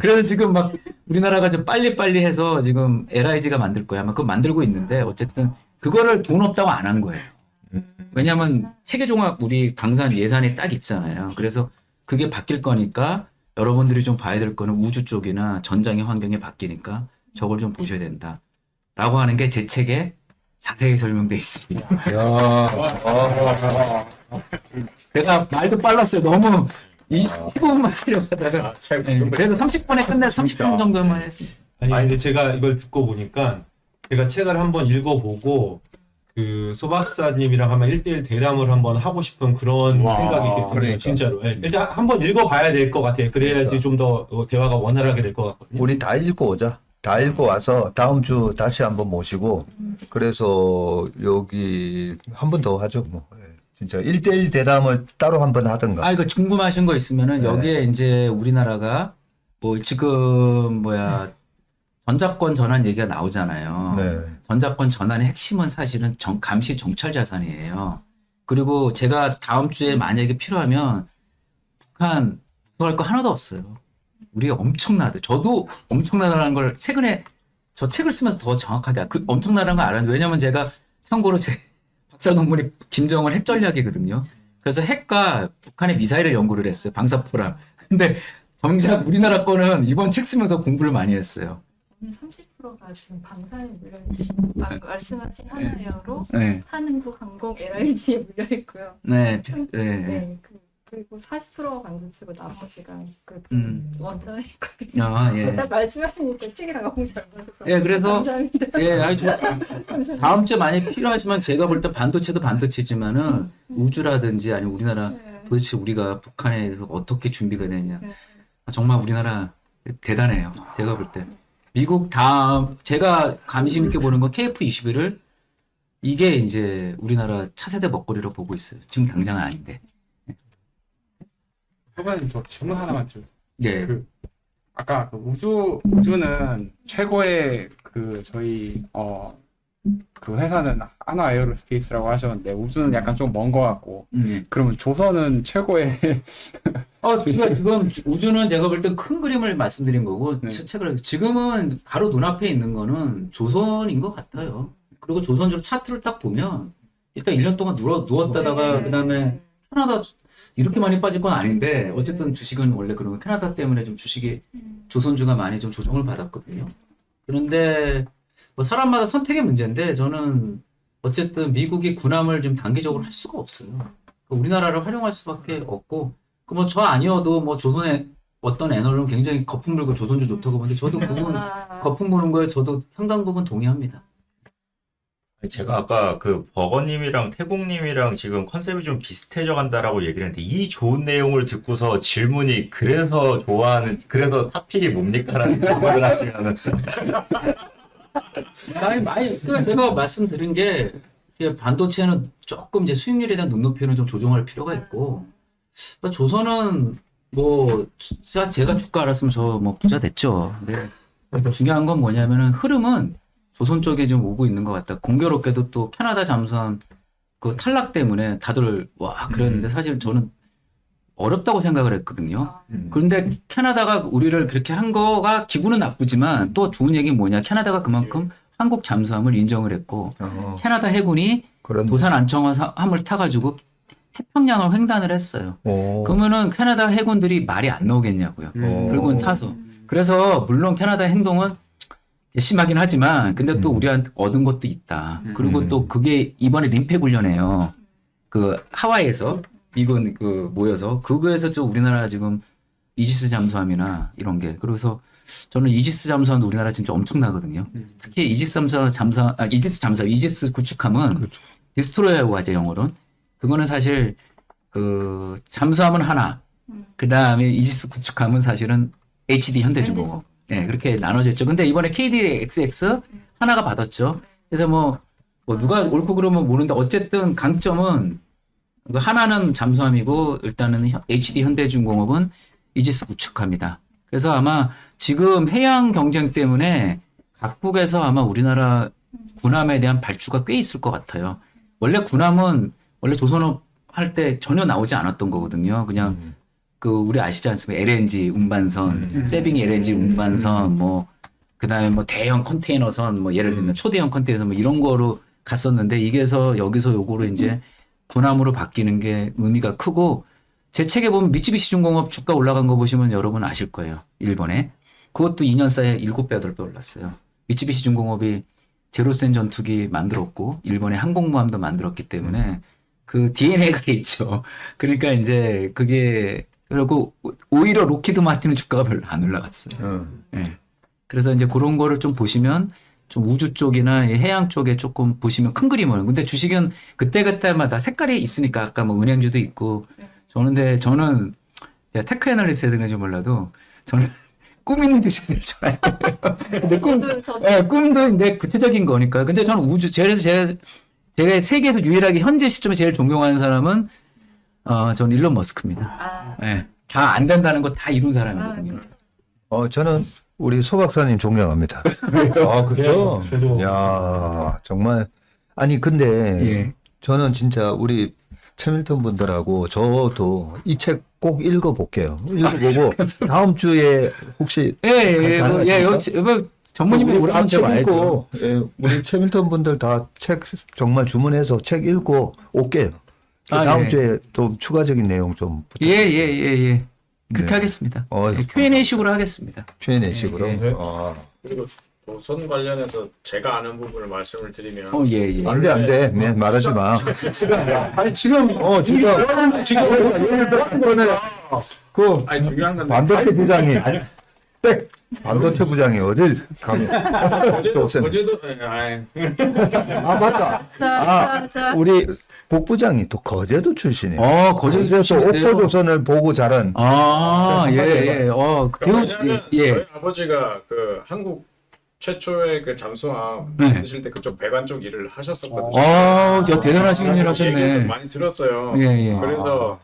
그래서 지금 막 우리나라가 좀 빨리빨리 해서 지금 LIG가 만들 거야. 아마 그거 만들고 있는데 어쨌든 그거를 돈 없다고 안 한 거예요. 왜냐하면 체계종합 우리 방산 예산이 딱 있잖아요. 그래서 그게 바뀔 거니까 여러분들이 좀 봐야 될 거는 우주 쪽이나 전장의 환경이 바뀌니까 저걸 좀 보셔야 된다. 라고 하는 게 제 책에 자세히 설명되어 있습니다. 제가 말도 빨랐어요. 너무 15분만 하려고 하다가. 그래도 30분에 끝내서 30분 정도만 했습니다. 아니 근데 제가 이걸 듣고 보니까 제가 책을 한번 읽어보고 그 소박사님이랑 한번 1대1 대담을 한번 하고 싶은 그런 생각이 드네요. 그러니까. 진짜로. 네, 일단 한번 읽어봐야 될 것 같아요. 그래야지 좀 더 대화가 원활하게 될 것 같거든요. 우리 다 읽고 오자. 다 읽고 와서 다음 주 다시 한번 모시고 그래서 여기 한 번 더 하죠. 뭐. 진짜 1대1 대담을 따로 한번 하든가. 이거 궁금하신 거 있으면은 네. 여기에 이제 우리나라가 뭐 지금 전자권 전환 얘기가 나오잖아요. 네. 전자권 전환의 핵심은 사실은 감시 정찰 자산이에요. 그리고 제가 다음 주에 만약에 필요하면 북한 무서워할 거 하나도 없어요. 우리가 엄청나다. 저도 엄청나다는 걸 최근에 저 책을 쓰면서 더 정확하게 엄청나다는 걸 알았는데 왜냐면 제가 참고로 제 박사 논문이 김정은 핵 전략이거든요. 그래서 핵과 북한의 미사일을 연구를 했어요. 방사포랑. 근데 정작 우리나라 거는 이번 책 쓰면서 공부를 많이 했어요. 30%가 지금 방사에 물려있지. 말씀하신 하나에어로 네. 한국 항공 LIG에 물려있고요. 네. 네. 그리고 40%가 반도체고 나머지가 그 원전에 있거든요. 예. 딱 말씀하시니까 책이랑 너무 잘 맞아서. 예, 그래서 감사합니다. 예, 다음 주에 많이 필요하지만 제가 볼 때 반도체도 반도체지만은 우주라든지 아니면 우리나라 도대체 우리가 북한에 대해서 어떻게 준비가 되냐. 정말 우리나라 대단해요. 제가 볼 때. 미국 다음 제가 감심 있게 보는 건 KF-21을 이게 이제 우리나라 차세대 먹거리로 보고 있어요. 지금 당장은 아닌데. 후보님 저 질문 하나만 좀. 네. 아까 우주는 최고의 저희 그 회사는 하나 에어로스페이스라고 하셨는데 우주는 약간 좀 먼 것 같고 그러면 조선은 최고의 그러니까 지금 우주는 제가 볼 때 큰 그림을 말씀드린 거고 네. 책을 지금은 바로 눈앞에 있는 거는 조선인 것 같아요. 그리고 조선주로 차트를 딱 보면 일단 1년 동안 누웠다다가 그다음에 캐나다 이렇게 많이 빠질 건 아닌데 어쨌든 주식은 원래 그러면 캐나다 때문에 좀 주식이 조선주가 많이 좀 조정을 받았거든요. 그런데 뭐 사람마다 선택의 문제인데 저는 어쨌든 미국이 군함을 좀 단기적으로 할 수가 없어요. 우리나라를 활용할 수밖에 없고 뭐 저 아니어도 뭐 조선에 어떤 애널로는 굉장히 거품 불고 조선주 좋다고 보는데 저도 그 부분 거품 부는 거에 저도 상당 부분 동의합니다. 제가 아까 그 버거님이랑 태국님이랑 지금 컨셉이 좀 비슷해져 간다라고 얘기를 했는데 이 좋은 내용을 듣고서 질문이 그래서 탑픽이 뭡니까라는 질문을 하시면은 아니, 그러니까 제가 말씀드린 게 이게 반도체는 조금 이제 수익률에 대한 눈높이는 좀 조정할 필요가 있고 그러니까 조선은 뭐 진짜 제가 주가 알았으면 저 뭐 부자 됐죠. 근데 중요한 건 뭐냐면은 흐름은 조선 쪽에 지금 오고 있는 것 같다. 공교롭게도 또 캐나다 잠수함 그 탈락 때문에 다들 와 그랬는데 사실 저는 어렵다고 생각을 했거든요. 그런데 캐나다가 우리를 그렇게 한 거가 기분은 나쁘지만 또 좋은 얘기는 뭐냐. 캐나다가 그만큼 한국 잠수함을 인정을 했고 캐나다 해군이 그런 도산 안청원 함을 타가지고 태평양을 횡단을 했어요. 그러면은 캐나다 해군들이 말이 안 나오겠냐고요. 결국은 타서. 그래서 물론 캐나다 행동은 심하긴 하지만 근데 또 우리한테 얻은 것도 있다. 그리고 또 그게 이번에 림팩 훈련이에요. 그 하와이에서 미군 그 모여서 그거에서 좀 우리나라 지금 이지스 잠수함이나 이런 게 그래서 저는 이지스 잠수함도 우리나라 진짜 엄청나거든요. 특히 이지스 잠수함, 이지스 구축함은 그렇죠. 디스트로이어라고 하죠 영어로는. 그거는 사실 그 잠수함은 하나, 그 다음에 이지스 구축함은 사실은 HD 현대중공업. 네, 그렇게 나눠져 있죠. 근데 이번에 KDXX 하나가 받았죠. 그래서 뭐 누가 옳고 그러면 모르는데 어쨌든 강점은 그 하나는 잠수함이고 일단은 HD 현대중공업은 이지스 구축함이다. 그래서 아마 지금 해양 경쟁 때문에 각국에서 아마 우리나라 군함에 대한 발주가 꽤 있을 것 같아요. 원래 군함은 원래 조선업 할 때 전혀 나오지 않았던 거거든요. 그냥 그 우리 아시지 않습니까? LNG 운반선, 세빙 LNG 운반선, 뭐 그다음에 뭐 대형 컨테이너선, 뭐 예를 들면 초대형 컨테이너선 뭐 이런 거로 갔었는데 이게서 여기서 요거로 이제 군함으로 바뀌는 게 의미가 크고 제 책에 보면 미쓰비시 중공업 주가 올라간 거 보시면 여러분 아실 거예요. 일본에. 그것도 2년 사이에 7배, 8배 올랐어요. 미쓰비시 중공업이 제로센 전투기 만들었고 일본의 항공모함도 만들었기 때문에 그 DNA가 있죠. 그러니까 이제 그게 그리고 오히려 로키드 마틴은 주가가 별로 안 올라갔어요. 네. 그래서 이제 그런 거를 좀 보시면 좀 우주 쪽이나 해양 쪽에 조금 보시면 큰 그림을. 근데 주식은 그때그때마다 색깔이 있으니까 아까 뭐 은행주도 있고 저는 제가 테크 애널리스트에서 그런지 몰라도 저는 꿈 있는 주식들 좋아해요. 근데 저도 꿈도 이제 구체적인 거니까. 근데 저는 우주, 제가 세계에서 유일하게 현재 시점에 제일 존경하는 사람은 저는 일론 머스크입니다. 네. 다 안 된다는 거 다 이룬 사람이거든요. 저는 우리 소 박사님 존경합니다. 그렇죠? 저도 야, 정말 아니 근데 예. 저는 진짜 우리 최밀턴 분들하고 저도 이 책 꼭 읽어볼게요. 읽어보고 다음 주에 혹시 뭐 전무님이 오라면 제가 와야죠. 우리 최밀턴 분들 다 책 정말 주문해서 책 읽고 올게요. 다음 예. 주에 또 추가적인 내용 좀 예. 그렇게 네. 하겠습니다. 어, Q&A식으로 하겠습니다. Q&A식으로. 예. 그리고 조선 관련해서 제가 아는 부분을 말씀을 드리면 예. 안 돼. 네, 말하지 마. 지금 그 아니 중요한 건 반도체 부장이 반도체 부장이 어딜 가면 어제도 맞다. 우리 복부장이 또 거제도 출신이에요. 거제도 그래서 출신인데요. 옥포조선을 보고 자란. 예. 왜냐하면 예. 저희 아버지가 그 한국 최초의 그 잠수함 네. 만드실 때 그쪽 배관 쪽 일을 하셨었거든요. 대단하신 일 얘기를 하셨네. 좀 많이 들었어요. 예. 그래서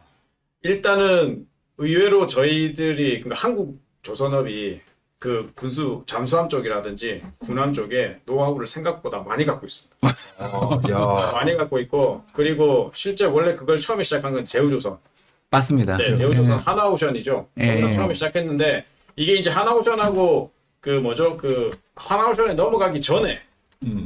일단은 의외로 저희들이 그러니까 한국 조선업이 그 군수 잠수함 쪽이라든지 군함 쪽에 노하우를 생각보다 많이 갖고 있습니다. 야, 많이 갖고 있고 그리고 실제 원래 그걸 처음에 시작한 건 제우조선. 맞습니다. 네, 제우조선 하나오션이죠. 거기서 처음에 시작했는데 이게 이제 하나오션하고 그 하나오션에 넘어가기 전에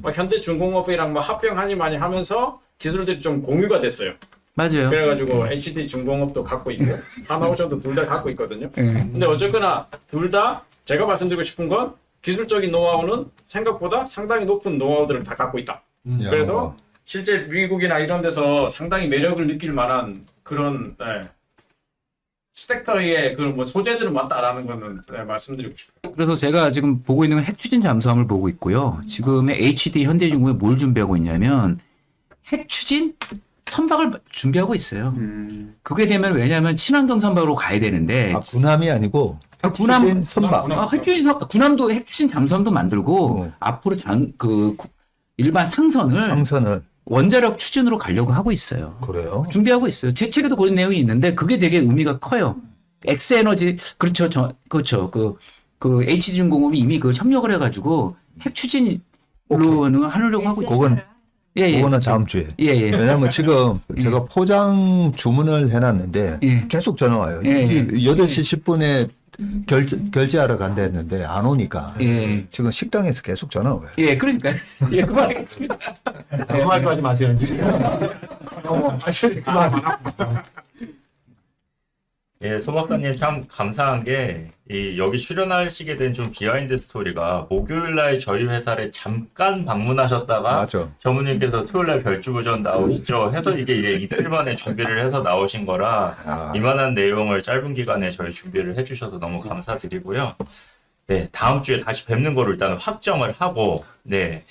막 현대중공업이랑 막 합병하니 많이 하면서 기술들이 좀 공유가 됐어요. 맞아요. 그래가지고 HD 중공업도 갖고 있고 하나오션도 둘 다 갖고 있거든요. 예. 근데 어쨌거나 둘 다 제가 말씀드리고 싶은 건 기술적인 노하우는 생각보다 상당히 높은 노하우들을 다 갖고 있다. 그래서 실제 미국이나 이런 데서 상당히 매력을 느낄 만한 그런 섹터의 그 뭐 소재들은 맞다라는 거는 말씀드리고 싶어요. 그래서 제가 지금 보고 있는 건 핵 추진 잠수함을 보고 있고요. 지금의 HD 현대중공이 뭘 준비하고 있냐면 핵 추진 선박을 준비하고 있어요. 그게 되면 왜냐하면 친환경 선박으로 가야 되는데 아, 군함이 아니고 군함 핵추진 선박. 군함도 핵 추진 잠수함도 만들고 앞으로 일반 상선을 상선을 원자력 추진으로 가려고 하고 있어요. 그래요. 준비하고 있어요. 제 책에도 그런 내용이 있는데 그게 되게 의미가 커요. 엑스에너지 그렇죠. 그렇죠. 그 HD중공업이 이미 그 협력을 해가지고 핵 추진으로는 하려고 하고 있고. 그건 예. 그거는 다음 주에. 예. 왜냐면 지금 제가 포장 주문을 해놨는데 예. 계속 전화 와요. 예. 8시 10분에 결제하러 간다 했는데 안 오니까 예. 지금 식당에서 계속 전화 와요. 예. 그러니까요. 예. 그만하겠습니다. 아무 말도 하지 마세요. 이제. 예, 소 박사님 참 감사한 게 여기 출연하시게 된 좀 비하인드 스토리가 목요일 날 저희 회사를 잠깐 방문하셨다가 맞아. 전무님께서 토요일 날 별주부전 나오시죠 해서 이게 이제 이틀 만에 준비를 해서 나오신 거라 이만한 내용을 짧은 기간에 저희 준비를 해주셔서 너무 감사드리고요. 네, 다음 주에 다시 뵙는 거로 일단 확정을 하고 네.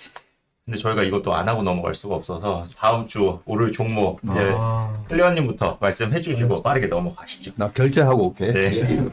근데 저희가 이것도 안 하고 넘어갈 수가 없어서 다음 주 오를 종목 클리어님부터 말씀해 주시고 빠르게 넘어가시죠. 나 결제하고 올게. 네.